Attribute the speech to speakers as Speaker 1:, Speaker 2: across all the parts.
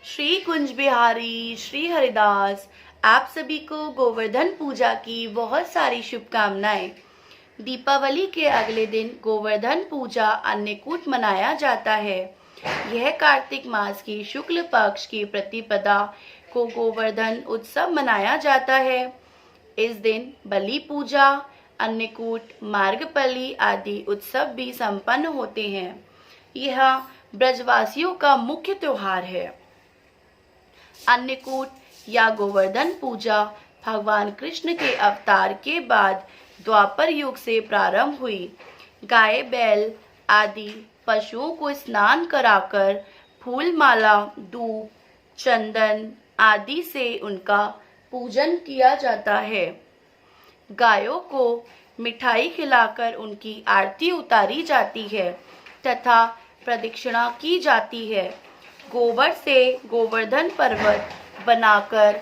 Speaker 1: श्री कुंज बिहारी श्री हरिदास, आप सभी को गोवर्धन पूजा की बहुत सारी शुभकामनाएं। दीपावली के अगले दिन गोवर्धन पूजा अन्नकूट मनाया जाता है। यह कार्तिक मास की शुक्ल पक्ष की प्रतिपदा को गोवर्धन उत्सव मनाया जाता है। इस दिन बलि पूजा, अन्नकूट, मार्गफली आदि उत्सव भी संपन्न होते हैं। यह ब्रजवासियों का मुख्य त्योहार है। अन्नकूट या गोवर्धन पूजा भगवान कृष्ण के अवतार के बाद द्वापर युग से प्रारंभ हुई। गाय, बैल आदि पशुओं को स्नान कराकर फूल माला, धूप, चंदन आदि से उनका पूजन किया जाता है। गायों को मिठाई खिलाकर उनकी आरती उतारी जाती है तथा प्रदक्षिणा की जाती है। गोबर से गोवर्धन पर्वत बनाकर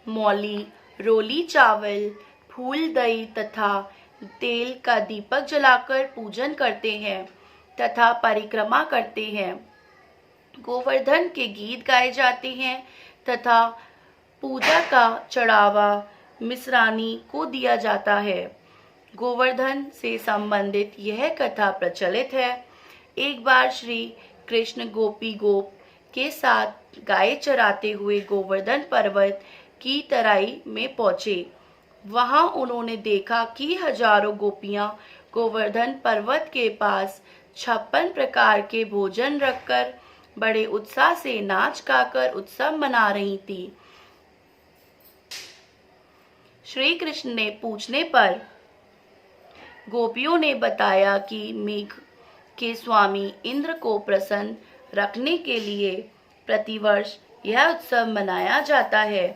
Speaker 1: मौली, रोली चावल, फूल, दही तथा तेल का दीपक जलाकर पूजन करते हैं तथा परिक्रमा करते हैं। गोवर्धन के गीत गाए जाते हैं तथा पूजा का चढ़ावा मिश्रानी को दिया जाता है। गोवर्धन से संबंधित यह कथा प्रचलित है। एक बार श्री कृष्ण गोपी गोप के साथ गाय चराते हुए गोवर्धन पर्वत की तराई में पहुंचे। वहां उन्होंने देखा कि हजारों गोपियां गोवर्धन पर्वत के पास 56 प्रकार के भोजन रखकर बड़े उत्साह से नाच गाकर उत्सव मना रही थी। श्री कृष्ण ने पूछने पर गोपियों ने बताया कि मेघ के स्वामी इंद्र को प्रसन्न रखने के लिए प्रतिवर्ष यह उत्सव मनाया जाता है।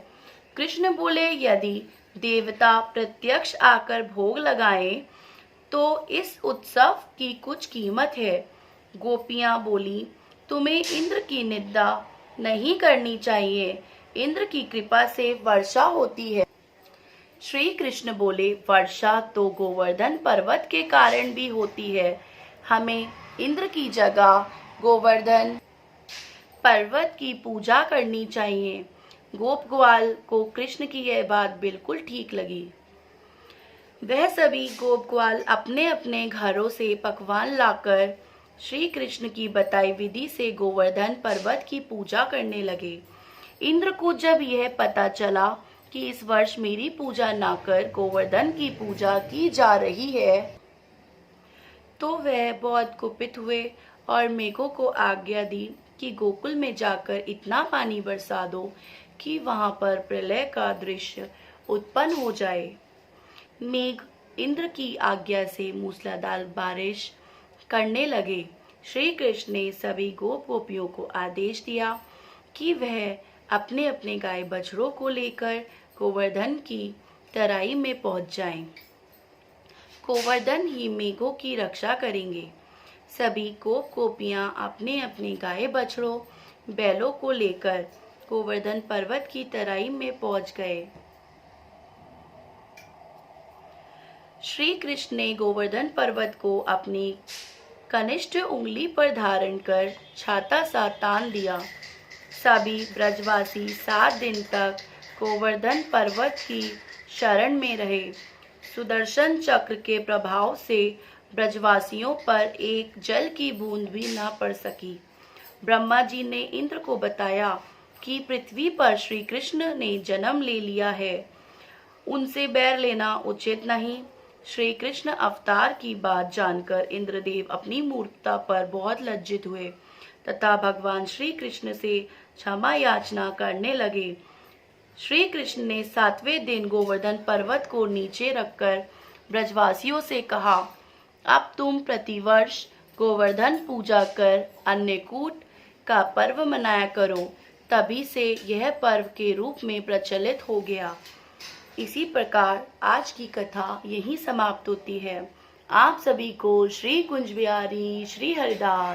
Speaker 1: कृष्ण बोले, यदि देवता प्रत्यक्ष आकर भोग लगाएं तो इस उत्सव की कुछ कीमत है। गोपियां बोली, तुम्हें इंद्र की निंदा नहीं करनी चाहिए, इंद्र की कृपा से वर्षा होती है। श्री कृष्ण बोले, वर्षा तो गोवर्धन पर्वत के कारण भी होती है। हमें इंद्र की जगह गोवर्धन पर्वत की पूजा करनी चाहिए। गोप ग्वाल को कृष्ण की यह बात बिल्कुल ठीक लगी। वह सभी गोप ग्वाल अपने अपने घरों से पकवान लाकर श्री कृष्ण की बताई विधि से गोवर्धन पर्वत की पूजा करने लगे। इंद्र को जब यह पता चला कि इस वर्ष मेरी पूजा ना कर गोवर्धन की पूजा की जा रही है, तो वह बहुत कुपित हुए और मेघों को आज्ञा दी कि गोकुल में जाकर इतना पानी बरसा दो कि वहां पर प्रलय का दृश्य उत्पन्न हो जाए। मेघ इंद्र की आज्ञा से मूसलाधार बारिश करने लगे। श्री कृष्ण ने सभी गोप गोपियों को आदेश दिया कि वह अपने अपने गाय बछड़ों को लेकर गोवर्धन की तराई में पहुंच जाएं। गोवर्धन ही मेघों की रक्षा करेंगे। सभी गोप गोपियां अपने अपने गाय बछड़ों, बैलों को लेकर गोवर्धन पर्वत की तराई में पहुंच गए। श्री कृष्ण ने गोवर्धन पर्वत को अपनी कनिष्ठ उंगली पर धारण कर छाता सा तान दिया। सभी ब्रजवासी 7 दिन तक गोवर्धन पर्वत की शरण में रहे। सुदर्शन चक्र के प्रभाव से ब्रजवासियों पर एक जल की बूंद भी न पड़ सकी। ब्रह्मा जी ने इंद्र को बताया कि पृथ्वी पर श्री कृष्ण ने जन्म ले लिया है, उनसे बैर लेना उचित नहीं। श्री कृष्ण अवतार की बात जानकर इंद्रदेव अपनी मूर्खता पर बहुत लज्जित हुए तथा भगवान श्री कृष्ण से क्षमा याचना करने लगे। श्री कृष्ण ने 7वें दिन गोवर्धन पर्वत को नीचे रखकर ब्रजवासियों से कहा, अब तुम प्रतिवर्ष गोवर्धन पूजा कर अन्नकूट का पर्व मनाया करो। तभी से यह पर्व के रूप में प्रचलित हो गया। इसी प्रकार आज की कथा यहीं समाप्त होती है। आप सभी को श्री कुंज बिहारी श्री हरिदास।